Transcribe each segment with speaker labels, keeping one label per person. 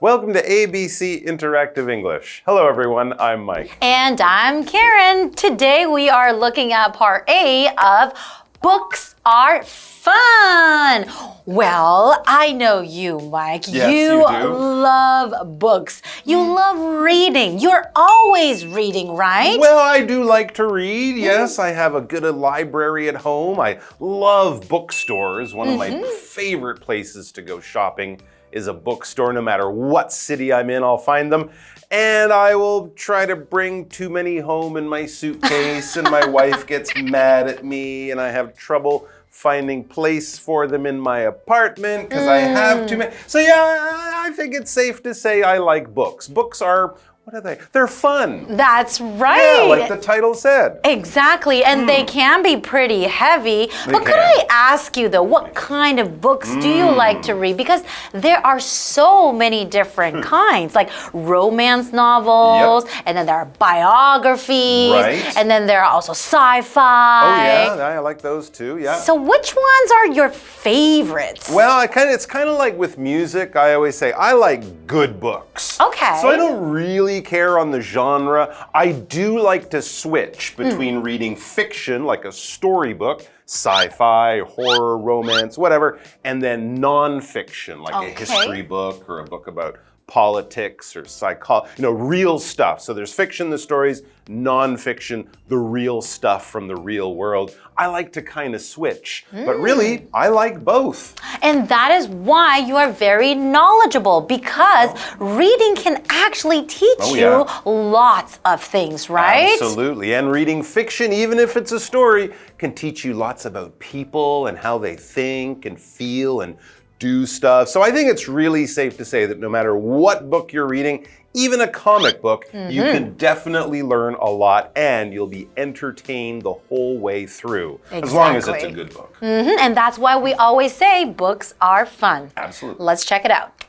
Speaker 1: Welcome to ABC Interactive English. Hello everyone, I'm Mike.
Speaker 2: And I'm Karen. Today we are looking at part A of Books Are Fun. Well, I know you, Mike.
Speaker 1: Yes, you do.
Speaker 2: Love books. You love reading. You're always reading, right?
Speaker 1: Well, I do like to read. Yes, I have a good library at home. I love bookstores. One of my favorite places to go shopping is a bookstore. No matter what city I'm in, I'll find them. And I will try to bring too many home in my suitcase, and my wife gets mad at me, and I have trouble finding place for them in my apartment because I have too many. So yeah, I think it's safe to say I like books. Books are, what are they? They're fun.
Speaker 2: That's right.
Speaker 1: Yeah, like the title said.
Speaker 2: Exactly, and they can be pretty heavy. But could I ask you though, what kind of books do you like to read? Because there are so many different kinds, like romance novels, and then there are biographies, and then there are also sci-fi.
Speaker 1: Oh yeah, I like those too, yeah.
Speaker 2: So which ones are your favorites?
Speaker 1: Well, it's kind of like with music. I always say I like good books.
Speaker 2: Okay.
Speaker 1: So I don't really care on the genre. I do like to switch between reading fiction, like a storybook, sci-fi, horror, romance, whatever, and then non-fiction, like a history book or a book about politics or psychology, real stuff. So there's fiction, the stories, non-fiction, the real stuff from the real world. I like to kind of switch, but really, I like both.
Speaker 2: And that is why you are very knowledgeable, because reading can actually teach you lots of things, right?
Speaker 1: Absolutely, and reading fiction, even if it's a story, can teach you lots about people and how they think and feel and do stuff. So I think it's really safe to say that no matter what book you're reading, even a comic book, you can definitely learn a lot and you'll be entertained the whole way through. As long as it's a good book.
Speaker 2: And that's why we always say books are fun.
Speaker 1: Absolutely.
Speaker 2: Let's check it out.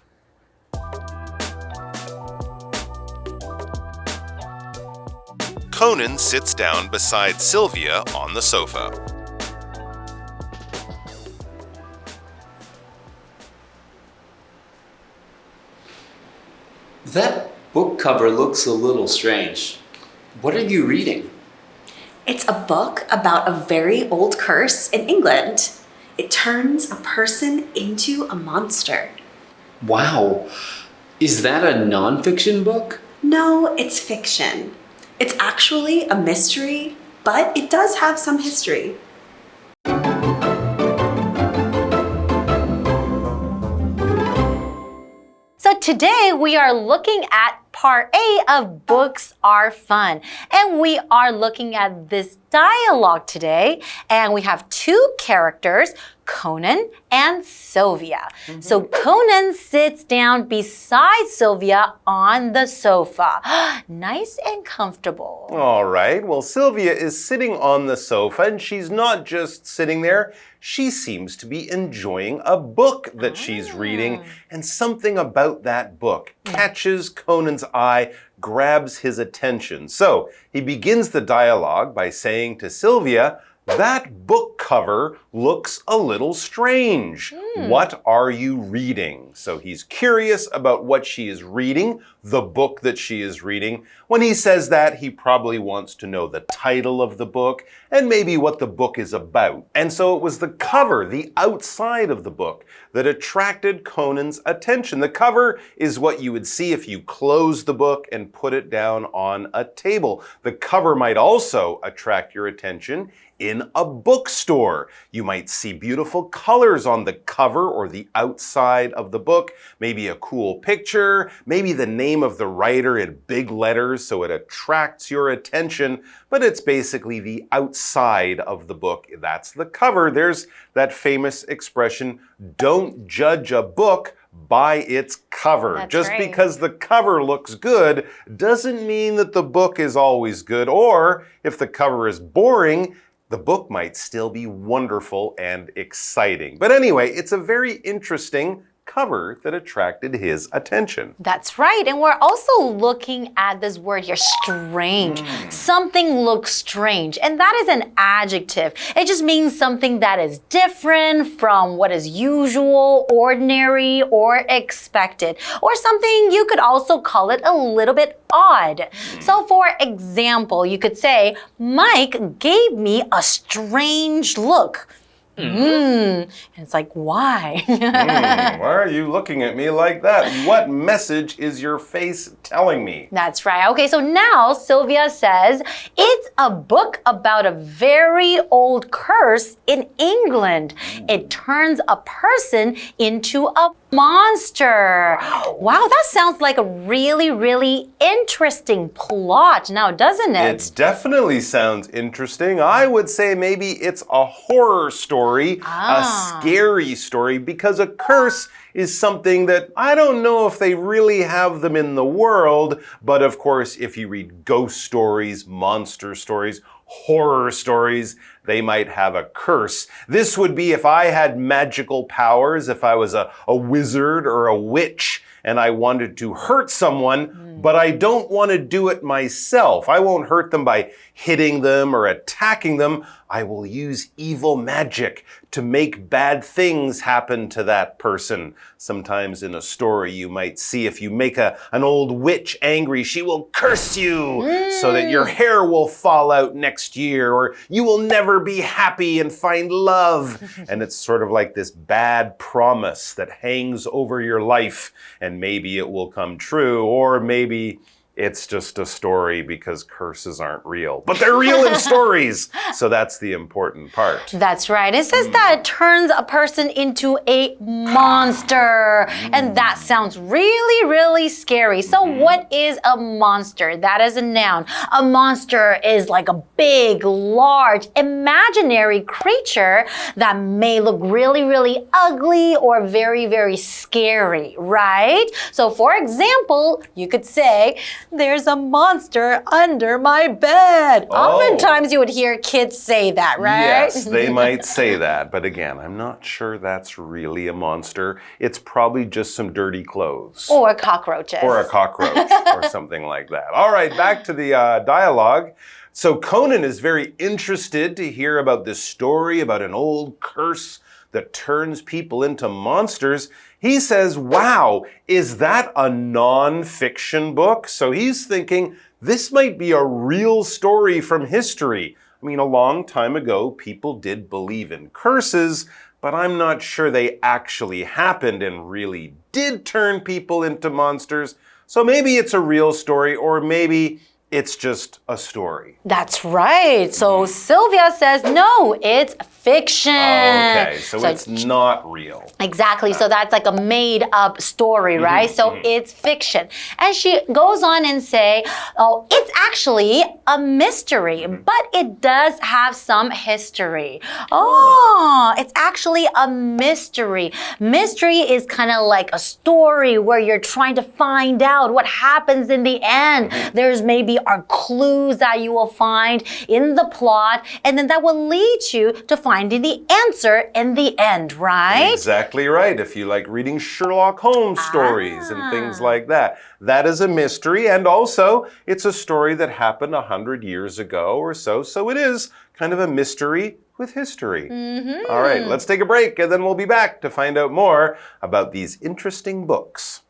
Speaker 3: Conan sits down beside Sylvia on the sofa.
Speaker 4: That book cover looks a little strange. What are you reading?
Speaker 5: It's a book about a very old curse in England. It turns a person into a monster.
Speaker 4: Wow. Is that a nonfiction book?
Speaker 5: No, it's fiction. It's actually a mystery, but it does have some history.
Speaker 2: So today we are looking at part A of Books Are Fun. And we are looking at this dialogue today. And we have two characters, Conan and Sylvia. So Conan sits down beside Sylvia on the sofa. Nice and comfortable.
Speaker 1: All right. Well, Sylvia is sitting on the sofa, and she's not just sitting there. She seems to be enjoying a book that she's reading, and something about that book catches Conan's eye, grabs his attention. So he begins the dialogue by saying to Sylvia, "That book cover looks a little strange. What are you reading?" So he's curious about what she is reading, the book that she is reading. When he says that, he probably wants to know the title of the book and maybe what the book is about. And so it was the cover, the outside of the book, that attracted Conan's attention. The cover is what you would see if you close the book and put it down on a table. The cover might also attract your attention in a bookstore. You might see beautiful colors on the cover or the outside of the book, maybe a cool picture, maybe the name of the writer in big letters so it attracts your attention, but it's basically the outside of the book. That's the cover. There's that famous expression, don't judge a book by its cover. Just because the cover looks good doesn't mean that the book is always good, or if the cover is boring, the book might still be wonderful and exciting. But anyway, it's a very interesting cover that attracted his attention.
Speaker 2: That's right. And we're also looking at this word here, strange. Something looks strange. And that is an adjective. It just means something that is different from what is usual, ordinary, or expected. Or something you could also call it a little bit odd. So for example, you could say, Mike gave me a strange look. And it's like, why?
Speaker 1: Why are you looking at me like that? What message is your face telling me?
Speaker 2: That's right. Okay, so now Sylvia says, it's a book about a very old curse in England. It turns a person into a monster. Wow, that sounds like a really, really interesting plot now, doesn't it?
Speaker 1: It definitely sounds interesting. I would say maybe it's a horror story, a scary story, because a curse is something that I don't know if they really have them in the world, but of course, if you read ghost stories, monster stories, horror stories, they might have a curse. This would be if I had magical powers, if I was a wizard or a witch, and I wanted to hurt someone, but I don't want to do it myself. I won't hurt them by hitting them or attacking them. I will use evil magic to make bad things happen to that person. Sometimes in a story you might see if you make an old witch angry, she will curse you so that your hair will fall out next year, or you will never be happy and find love. And it's sort of like this bad promise that hangs over your life, and maybe it will come true, or maybe it's just a story because curses aren't real. But they're real in stories, so that's the important part.
Speaker 2: That's right. It says that it turns a person into a monster. And that sounds really, really scary. So what is a monster? That is a noun. A monster is like a big, large, imaginary creature that may look really, really ugly or very, very scary, right? So for example, you could say, there's a monster under my bed. Oftentimes you would hear kids say that, right?
Speaker 1: Yes, they might say that. But again, I'm not sure that's really a monster. It's probably just some dirty clothes.
Speaker 2: Or cockroaches.
Speaker 1: Or a cockroach or something like that. All right, back to the dialogue. So Conan is very interested to hear about this story about an old curse that turns people into monsters. He says, wow, is that a non-fiction book? So he's thinking this might be a real story from history. I mean, a long time ago, people did believe in curses, but I'm not sure they actually happened and really did turn people into monsters. So maybe it's a real story, or maybe it's just a story.
Speaker 2: That's right. So Sylvia says, no, it's fiction.
Speaker 1: Okay, so it's not real.
Speaker 2: Exactly. So that's like a made-up story, right? So it's fiction. And she goes on and say, oh, it's actually a mystery, but it does have some history. Oh, it's actually a mystery. Mystery is kind of like a story where you're trying to find out what happens in the end. There's maybe are clues that you will find in the plot, and then that will lead you to finding the answer in the end, right?
Speaker 1: Exactly right. If you like reading Sherlock Holmes stories and things like that, that is a mystery. And also, it's a story that happened 100 years ago or so. So it is kind of a mystery with history. All right, let's take a break, and then we'll be back to find out more about these interesting books.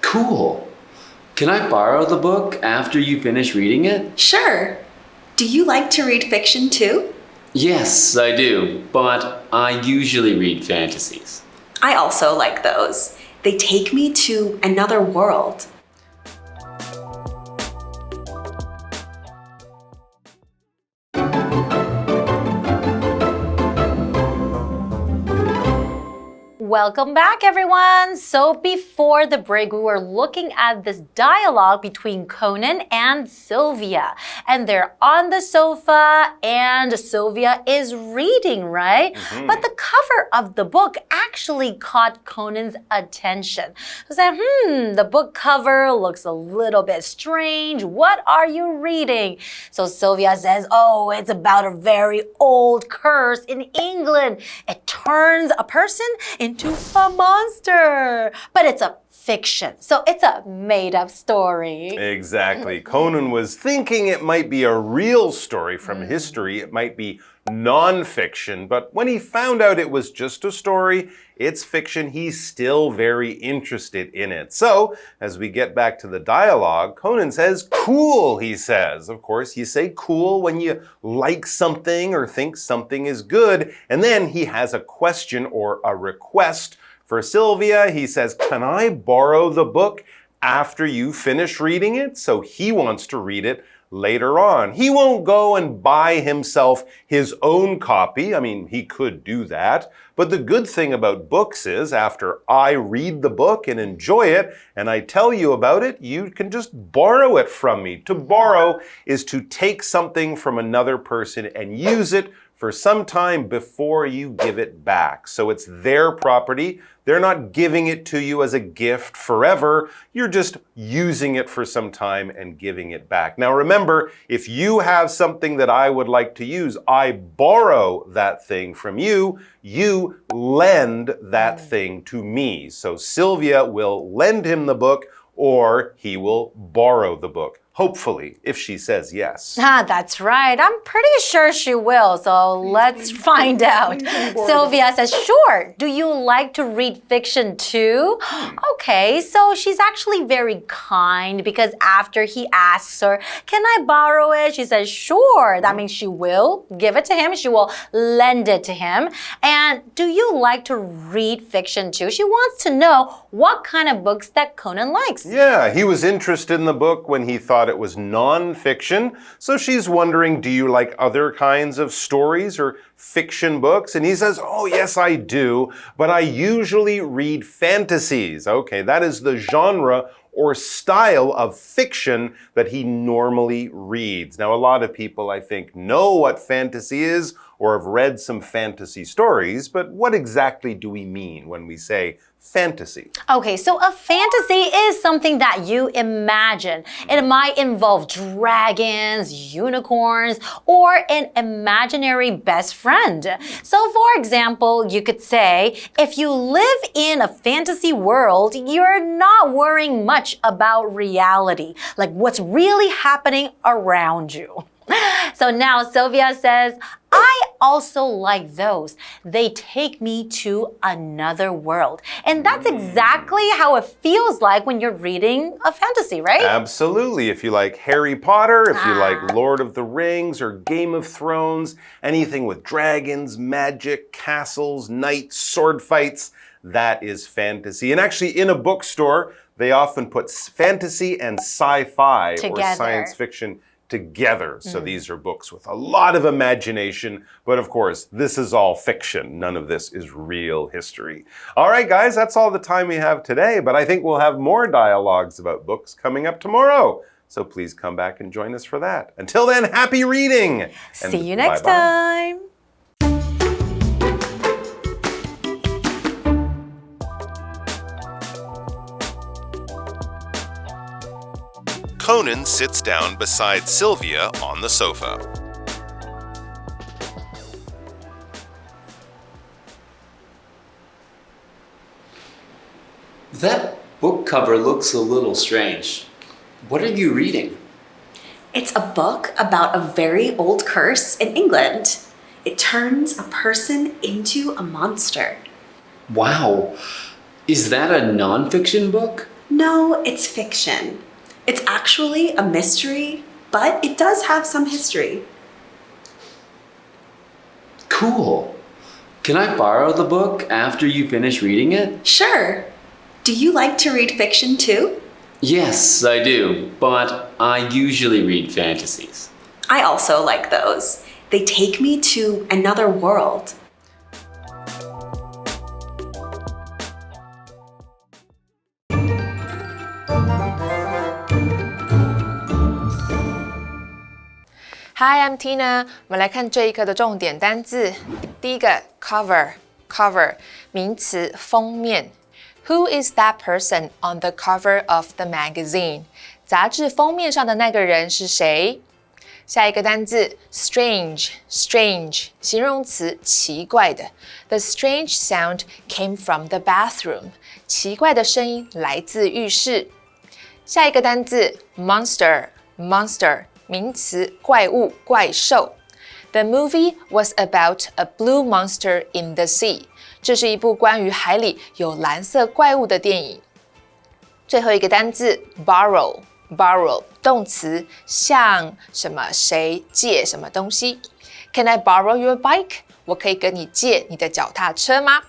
Speaker 4: Cool. Can I borrow the book after you finish reading it?
Speaker 5: Sure. Do you like to read fiction too?
Speaker 4: Yes, I do, but I usually read fantasies.
Speaker 5: I also like those. They take me to another world.
Speaker 2: Welcome back, everyone. So before the break, we were looking at this dialogue between Conan and Sylvia. And they're on the sofa and Sylvia is reading, right? But the cover of the book actually caught Conan's attention. He said, the book cover looks a little bit strange. What are you reading? So Sylvia says, oh, it's about a very old curse in England. It turns a person into a monster. But it's a fiction. So it's a made-up story.
Speaker 1: Exactly. Conan was thinking it might be a real story from history. It might be non-fiction. But when he found out it was just a story, it's fiction, he's still very interested in it. So, as we get back to the dialogue, Conan says, cool, he says. Of course, you say cool when you like something or think something is good. And then he has a question or a request for Sylvia. He says, can I borrow the book after you finish reading it? So he wants to read it later on. He won't go and buy himself his own copy. I mean, he could do that. But the good thing about books is after I read the book and enjoy it and I tell you about it, you can just borrow it from me. To borrow is to take something from another person and use it for some time before you give it back. So it's their property. They're not giving it to you as a gift forever. You're just using it for some time and giving it back. Now remember, if you have something that I would like to use, I borrow that thing from you. You lend that thing to me. So Sylvia will lend him the book or he will borrow the book. Hopefully, if she says yes.
Speaker 2: That's right. I'm pretty sure she will. So let's find out. Sylvia says, sure. Do you like to read fiction too? Okay, so she's actually very kind because after he asks her, can I borrow it? She says, sure. That means she will give it to him. She will lend it to him. And do you like to read fiction too? She wants to know what kind of books that Conan likes.
Speaker 1: Yeah, he was interested in the book when he thought it was non-fiction. So she's wondering, do you like other kinds of stories or fiction books? And he says, oh, yes, I do. But I usually read fantasies. Okay, that is the genre or style of fiction that he normally reads. Now, a lot of people, I think, know what fantasy is or have read some fantasy stories, but what exactly do we mean when we say fantasy?
Speaker 2: Okay, so a fantasy is something that you imagine. It might involve dragons, unicorns, or an imaginary best friend. So for example, you could say, if you live in a fantasy world, you're not worrying much about reality, like what's really happening around you. So now Sylvia says, I also like those. They take me to another world. And that's exactly how it feels like when you're reading a fantasy, right?
Speaker 1: Absolutely. If you like Harry Potter, if you like Lord of the Rings or Game of Thrones, anything with dragons, magic, castles, knights, sword fights, that is fantasy. And actually in a bookstore, they often put fantasy and sci-fi or science fiction together. So these are books with a lot of imagination, but of course, this is all fiction. None of this is real history. All right, guys, that's all the time we have today, but I think we'll have more dialogues about books coming up tomorrow. So please come back and join us for that. Until then, happy reading!
Speaker 2: See you next time!
Speaker 3: Conan sits down beside Sylvia on the sofa.
Speaker 4: That book cover looks a little strange. What are you reading?
Speaker 5: It's a book about a very old curse in England. It turns a person into a monster.
Speaker 4: Wow. Is that a non-fiction book?
Speaker 5: No, it's fiction. It's actually a mystery, but it does have some history.
Speaker 4: Cool. Can I borrow the book after you finish reading it?
Speaker 5: Sure. Do you like to read fiction too?
Speaker 4: Yes, I do, but I usually read fantasies.
Speaker 5: I also like those. They take me to another world.
Speaker 6: Hi, I'm Tina. 我们来看这一课的重点单字。第一个 cover 名词封面。Who is that person on the cover of the magazine? 杂志封面上的那个人是谁？下一个单字 strange 形容词奇怪的。The strange sound came from the bathroom. 奇怪的声音来自浴室。下一个单字 monster 名词怪物怪兽。The movie was about a blue monster in the sea. 这是一部关于海里有蓝色怪物的电影。最后一个单字 borrow 动词向什么谁借什么东西。Can I borrow your bike? 我可以跟你借你的脚踏车吗？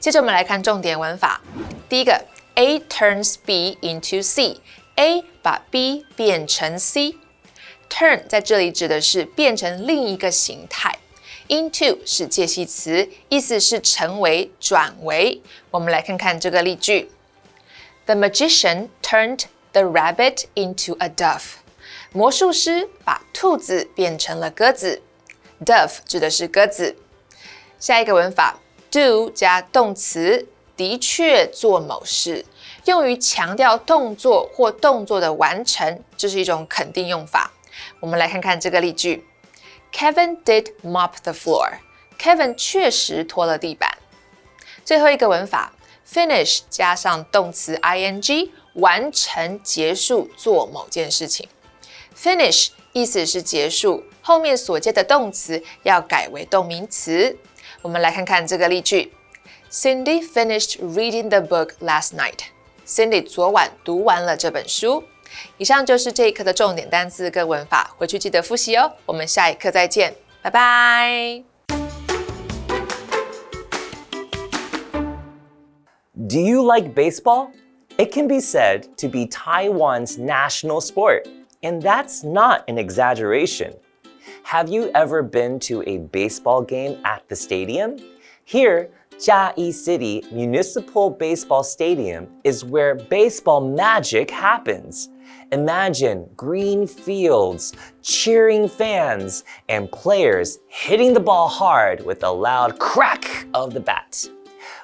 Speaker 6: 接着我们来看重点文法。第一个 A turns B into C. A 把 B 变成 C。Turn 在这里指的是变成另一个形态。Into 是介系词，意思是成为、转为。我们来看看这个例句。The magician turned the rabbit into a dove. 魔术师把兔子变成了鸽子。Dove 指的是鸽子。下一个文法 do 加动词，的确做某事，用于强调动作或动作的完成，这是一种肯定用法。我们来看看这个例句。Kevin did mop the floor. Kevin 确实拖了地板。最后一个文法 finish 加上动词 ing， 完成、结束做某件事情。Finish 意思是结束，后面所接的动词要改为动名词。我们来看看这个例句。Cindy finished reading the book last night. Cindy 昨晚读完了这本书。以上就是这一课的重点单字跟文法，回去记得复习哦。我们下一课再见，拜拜。
Speaker 7: Do you like baseball? It can be said to be Taiwan's national sport, and that's not an exaggeration. Have you ever been to a baseball game at the stadium? Here, Chiayi City Municipal Baseball Stadium is where baseball magic happens. Imagine green fields, cheering fans, and players hitting the ball hard with a loud crack of the bat.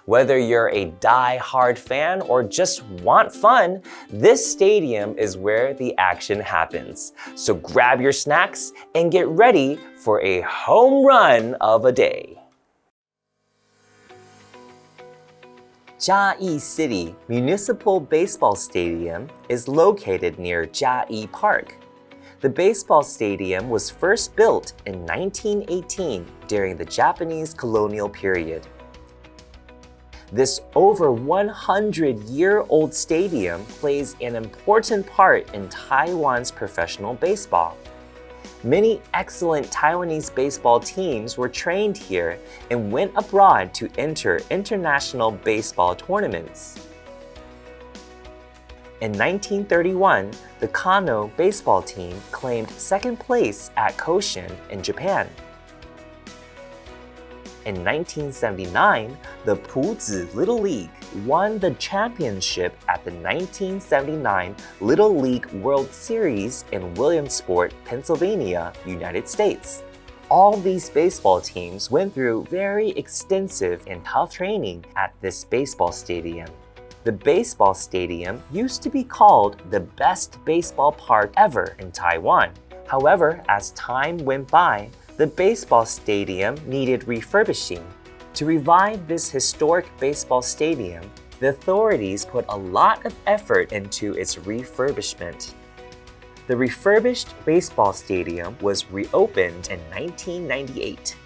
Speaker 7: Whether you're a die-hard fan or just want fun, this stadium is where the action happens. So grab your snacks and get ready for a home run of a day. Chiayi City Municipal Baseball Stadium is located near Chiayi Park. The baseball stadium was first built in 1918 during the Japanese colonial period. This over 100-year-old stadium plays an important part in Taiwan's professional baseball. Many excellent Taiwanese baseball teams were trained here and went abroad to enter international baseball tournaments. In 1931, the Kano baseball team claimed second place at Koshin in Japan. In 1979, the Puzi Little League won the championship at the 1979 Little League World Series in Williamsport, Pennsylvania, United States. All these baseball teams went through very extensive and tough training at this baseball stadium. The baseball stadium used to be called the best baseball park ever in Taiwan. However, as time went by, the baseball stadium needed refurbishing. To revive this historic baseball stadium, the authorities put a lot of effort into its refurbishment. The refurbished baseball stadium was reopened in 1998.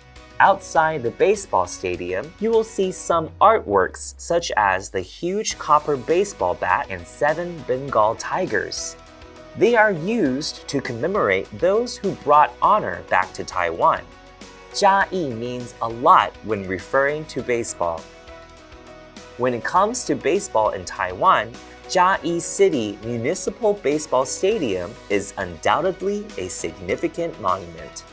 Speaker 7: Outside the baseball stadium, you will see some artworks such as the huge copper baseball bat and 7 Bengal tigers. They are used to commemorate those who brought honor back to Taiwan. Chiayi means a lot when referring to baseball. When it comes to baseball in Taiwan, Chiayi City Municipal Baseball Stadium is undoubtedly a significant monument.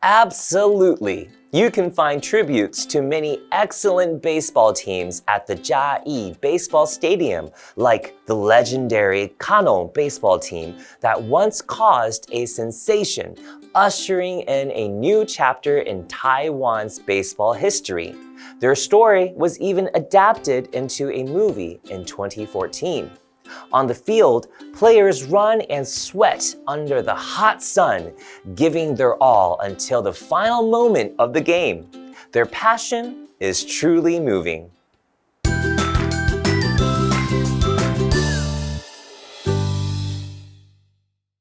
Speaker 7: Absolutely. You can find tributes to many excellent baseball teams at the Chiayi Baseball Stadium, like the legendary Kano baseball team that once caused a sensation, ushering in a new chapter in Taiwan's baseball history. Their story was even adapted into a movie in 2014. On the field, players run and sweat under the hot sun, giving their all until the final moment of the game. Their passion is truly moving.